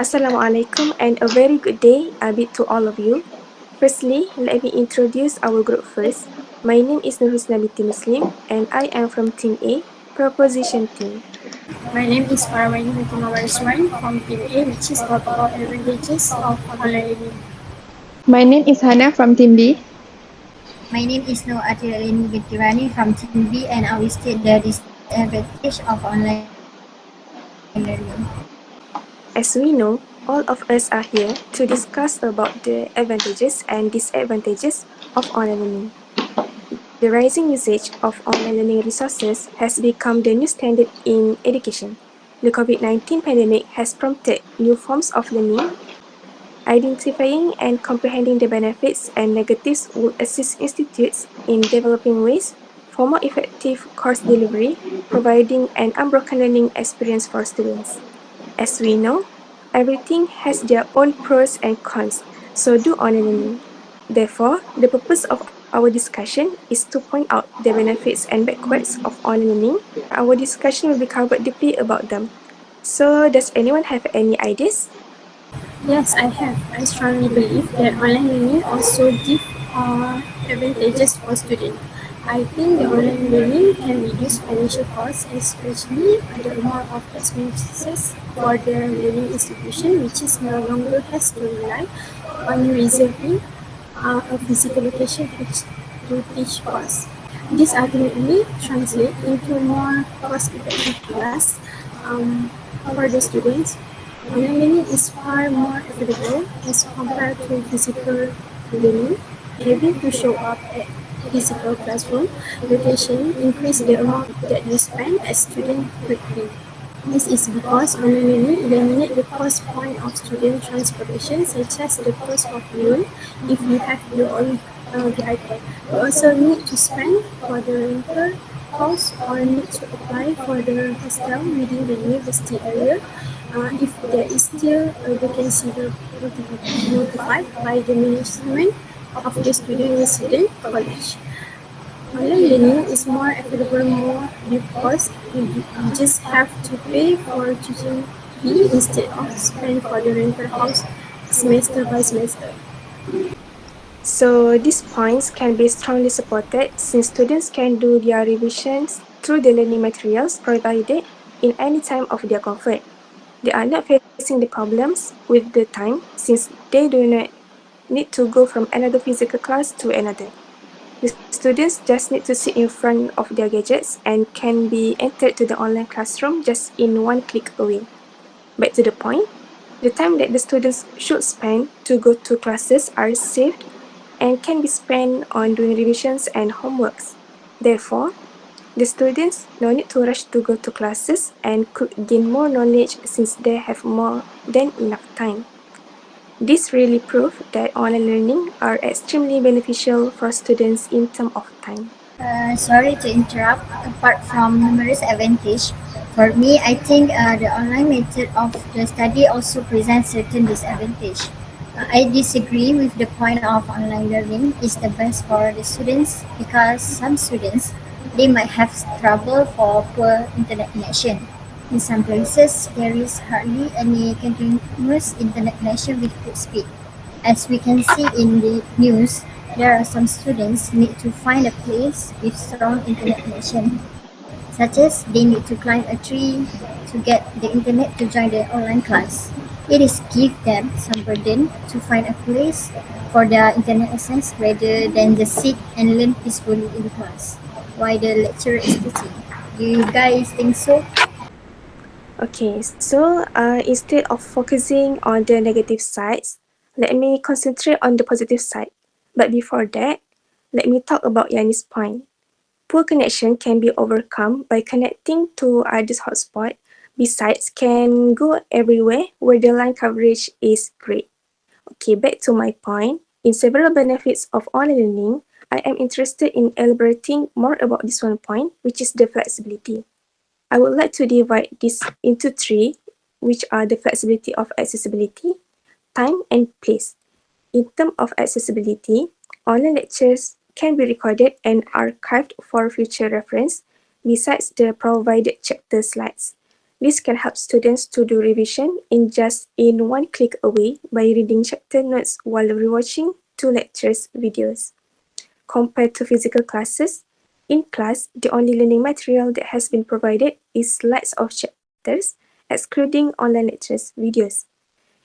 Assalamualaikum and a very good day to all of you. Firstly, let me introduce our group first. My name is Nurhusna binti Muslim and I am from Team A, Proposition Team. My name is Parwani Fatima Wariswan from Team A, which is talk about advantages of online learning. My name is Hana from Team B. My name is Noor Atiralini Bintirani from Team B, and I will state the disadvantage of online learning. As we know, all of us are here to discuss about the advantages and disadvantages of online learning. The rising usage of online learning resources has become the new standard in education. The COVID-19 pandemic has prompted new forms of learning. Identifying and comprehending the benefits and negatives will assist institutes in developing ways for more effective course delivery, providing an unbroken learning experience for students. As we know, everything has their own pros and cons, so do online learning. Therefore, the purpose of our discussion is to point out the benefits and backwards of online learning. Our discussion will be covered deeply about them. So, does anyone have any ideas? Yes, I have. I strongly believe that online learning also gives advantages for students. I think the online learning can reduce financial costs, especially the amount of expenses for the learning institution, which is no longer has to rely on reserving a physical location to teach course. This ultimately translates into more cost-effective class for the students. Online learning is far more affordable as compared to physical learning. Having to show up at physical classroom location increase the amount that you spend as student quickly. This is because online learning eliminates the cost point of student transportation, such as the cost of fuel if you have your own vehicle. You also need to spend for the rental house or need to apply for the hostel within the university area. If there is still a vacancy notified by the management of the student resident college. Online learning is more affordable more because you just have to pay for tuition fee instead of spend for the rental house semester by semester. So, these points can be strongly supported since students can do their revisions through the learning materials provided in any time of their comfort. They are not facing the problems with the time since they do not need to go from another physical class to another. The students just need to sit in front of their gadgets and can be entered to the online classroom just in one click away. Back to the point, the time that the students should spend to go to classes are saved and can be spent on doing revisions and homeworks. Therefore, the students no need to rush to go to classes and could gain more knowledge since they have more than enough time. This really proves that online learning are extremely beneficial for students in terms of time. Sorry to interrupt. Apart from numerous advantages, for me, I think the online method of the study also presents certain disadvantage. I disagree with the point of online learning is the best for the students because some students they might have trouble for poor internet connection. In some places, there is hardly any continuous internet connection with good speed. As we can see in the news, there are some students need to find a place with strong internet connection, such as they need to climb a tree to get the internet to join the online class. It is give them some burden to find a place for their internet access rather than just sit and learn peacefully in class while the lecturer is teaching. Do you guys think so? Okay, so instead of focusing on the negative sides, let me concentrate on the positive side. But before that, let me talk about Yanni's point. Poor connection can be overcome by connecting to others' hotspot. Besides, can go everywhere where the line coverage is great. Okay, back to my point. In several benefits of online learning, I am interested in elaborating more about this one point, which is the flexibility. I would like to divide this into three, which are the flexibility of accessibility, time, and place. In terms of accessibility, online lectures can be recorded and archived for future reference, besides the provided chapter slides. This can help students to do revision in one click away by reading chapter notes while rewatching two lectures videos. Compared to physical classes, in class, the only learning material that has been provided is slides of chapters, excluding online lectures videos.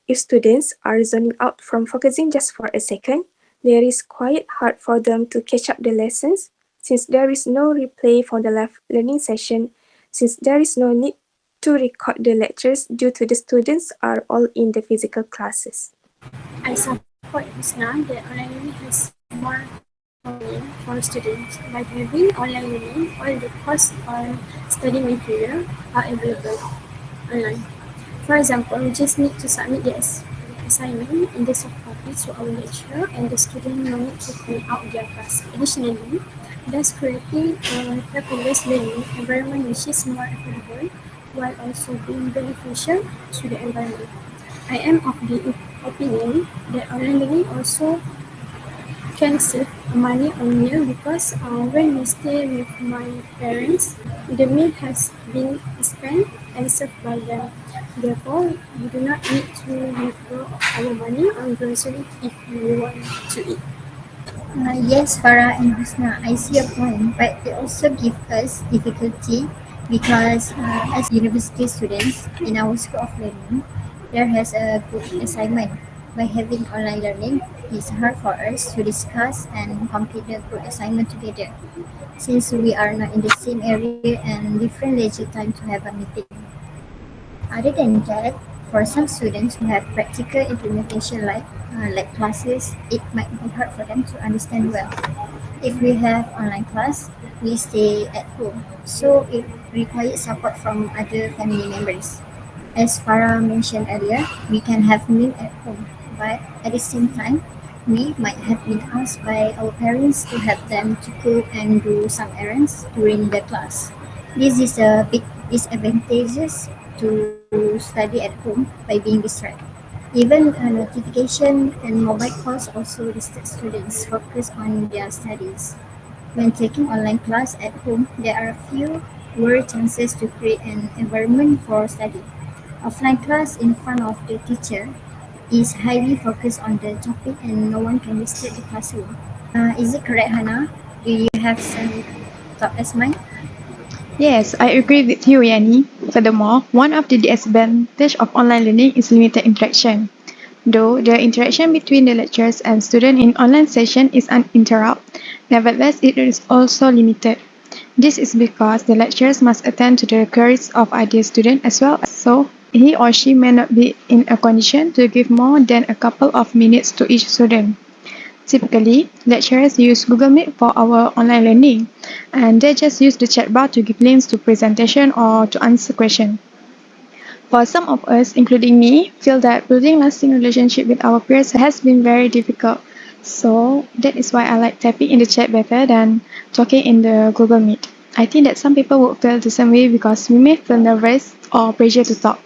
If students are zoning out from focusing just for a second, there is quite hard for them to catch up the lessons since there is no replay for the live learning session, since there is no need to record the lectures due to the students are all in the physical classes. I support Husna that online learning has more convenient for students. By having online learning, all the course or study material are available online. For example, we just need to submit the assignment in the soft copy to our lecturer and the student no need to print out their class. Additionally, thus creating a paperless learning environment which is more affordable while also being beneficial to the environment. I am of the opinion that online learning also can save money on meal because when we stay with my parents, the meal has been spent and served by them. Therefore, we do not need to withdraw our money on grocery if we want to eat. Yes, Farah and Husna, I see your point, but it also gives us difficulty because as university students in our school of learning, there has a group assignment. By having online learning, it's hard for us to discuss and complete the group assignment together since we are not in the same area and different leisure time to have a meeting. Other than that, for some students who have practical implementation like classes, it might be hard for them to understand well. If we have online class, we stay at home, so it requires support from other family members. As Farah mentioned earlier, we can have meal at home, but at the same time, we might have been asked by our parents to help them to cook and do some errands during the class. This is a big disadvantages to study at home by being distracted. Even a notification and mobile calls also distract students focus on their studies. When taking online class at home, there are fewer chances to create an environment for study. Offline class in front of the teacher is highly focused on the topic and no one can disturb the classroom. Is it correct, Hannah? Do you have some thought as mine? Yes, I agree with you, Yani. Furthermore, one of the disadvantages of online learning is limited interaction. Though the interaction between the lecturers and students in online session is uninterrupted, nevertheless it is also limited. This is because the lecturers must attend to the queries of other students as well, so he or she may not be in a condition to give more than a couple of minutes to each student. Typically, lecturers use Google Meet for our online learning, and they just use the chat bar to give links to presentation or to answer questions. For some of us, including me, feel that building lasting relationship with our peers has been very difficult. So that is why I like typing in the chat better than talking in the Google Meet. I think that some people would feel the same way because we may feel nervous or pressure to talk.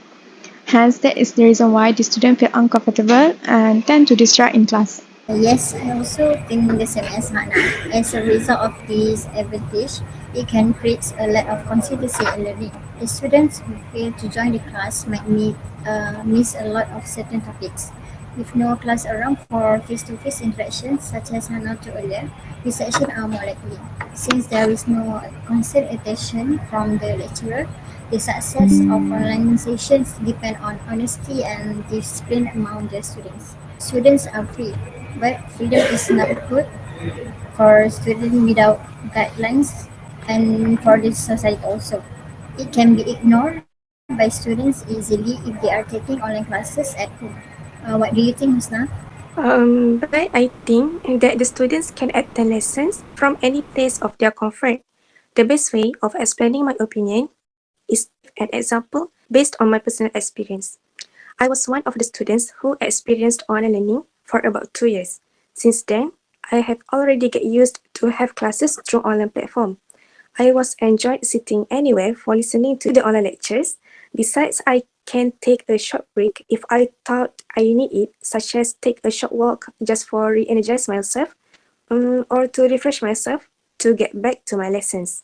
Hence, that is the reason why the students feel uncomfortable and tend to distract in class. Yes, I also think the same as Hannah. As a result of this advantage, it can create a lot of consistency in learning. The students who fail to join the class might miss a lot of certain topics. With no class around for face-to-face interactions, such as Hannah told earlier, distraction are more likely. Since there is no constant attention from the lecturer, the success of online sessions depend on honesty and discipline among the students. Students are free, but freedom is not good for students without guidelines and for the society also. It can be ignored by students easily if they are taking online classes at home. What do you think, Husna? But I think that the students can attend lessons from any place of their comfort. The best way of explaining my opinion is to give an example based on my personal experience. I was one of the students who experienced online learning for about 2 years. Since then, I have already get used to have classes through online platform. I was enjoyed sitting anywhere for listening to the online lectures. Besides, I can take a short break if I thought I need it, such as take a short walk just for re-energize myself or to refresh myself to get back to my lessons.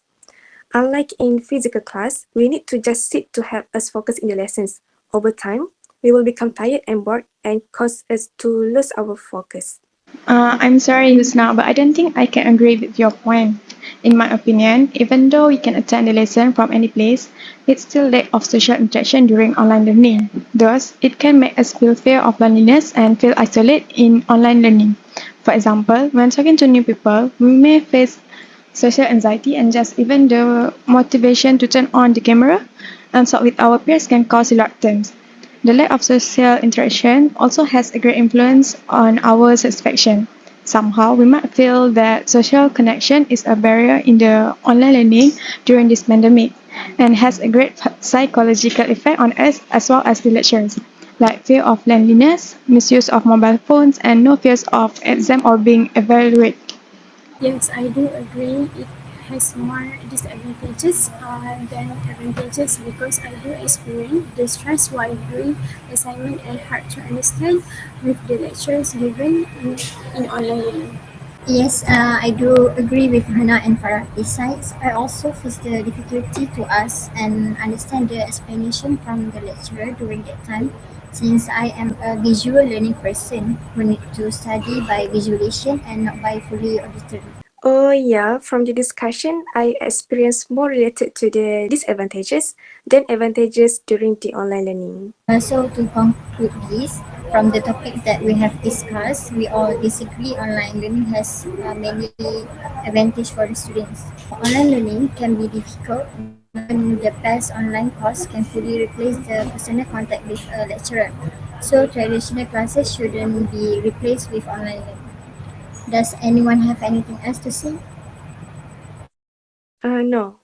Unlike in physical class, we need to just sit to help us focus in the lessons. Over time, we will become tired and bored and cause us to lose our focus. I'm sorry, Husna, but I don't think I can agree with your point. In my opinion, even though we can attend the lesson from any place, it's still lack of social interaction during online learning. Thus, it can make us feel fear of loneliness and feel isolated in online learning. For example, when talking to new people, we may face social anxiety and just even the motivation to turn on the camera and talk with our peers can cause reluctance. The lack of social interaction also has a great influence on our satisfaction. Somehow, we might feel that social connection is a barrier in the online learning during this pandemic and has a great psychological effect on us as well as the lecturers, like fear of loneliness, misuse of mobile phones, and no fears of exam or being evaluated. Yes, I do agree. It has more disadvantages than advantages because I do experience the stress while doing assignment and hard to understand with the lectures given in online learning. Yes, I do agree with Hana and Farah. Besides, I also face the difficulty to ask and understand the explanation from the lecturer during that time, since I am a visual learning person who need to study by visualization and not by fully auditory. Oh yeah, from the discussion, I experienced more related to the disadvantages than advantages during the online learning. So to conclude this, from the topic that we have discussed, we all disagree online learning has many advantage for the students. Online learning can be difficult, not even the best online course can fully replace the personal contact with a lecturer. So traditional classes shouldn't be replaced with online learning. Does anyone have anything else to say? No.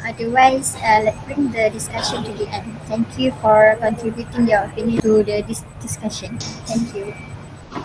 Otherwise, let's bring the discussion to the end. Thank you for contributing your opinion to the discussion. Thank you.